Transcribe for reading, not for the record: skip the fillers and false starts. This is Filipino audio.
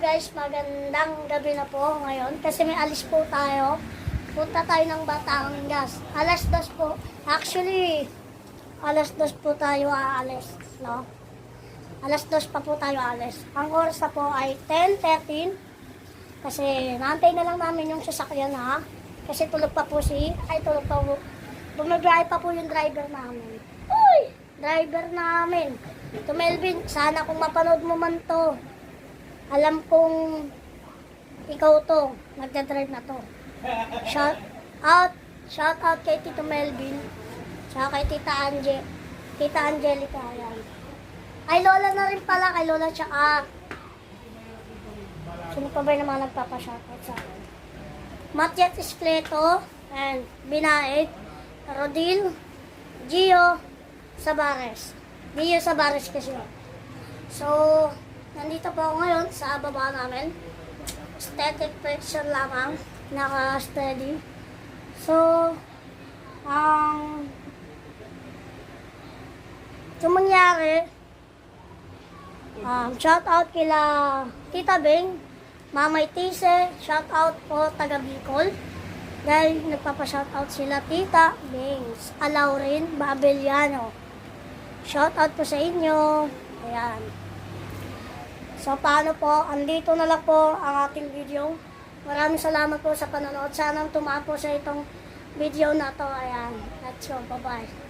guys, magandang gabi na po ngayon kasi may alis po tayo. Punta tayo ng Batangas. Alas 2 po. Actually, alas 2 po tayo aalis, no? Alas 2 pa po tayo aalis. Ang oras na po ay 10:13 kasi naantay na lang namin yung sasakyan, ha? Kasi tulog pa po tulog pa po. Bumibiyahe pa po yung driver namin. Uy! Driver namin. To Melvin, sana kung mapanood mo man to. Alam kong ikaw to, nagdadrive na to. Shout out kay Tito Melvin, tsaka kay Tita Angelica, yan. Ay, Lola na rin pala, kay Lola tsaka, sino pa ba yung mga nagpapashoutout sa akin? Matiat Iskleto, and Binaeg, Rodil, Gio Sabares. Gio Sabares kasi. So, nandito po ako ngayon sa baba namin. Static friction lamang. Naka-steady. So, yung mangyari, shout out kila Tita Beng, Mamay Tise, shout out po taga Bicol. Dahil nagpapa-shout out sila Tita Beng, Alaurin, Babeliano. Shout out po sa inyo. Ayan. So, paano po? Andito na lang po ang ating video. Maraming salamat po sa panonood. Sana tumaan po sa itong video na to. Ayan. Let's go. Bye-bye.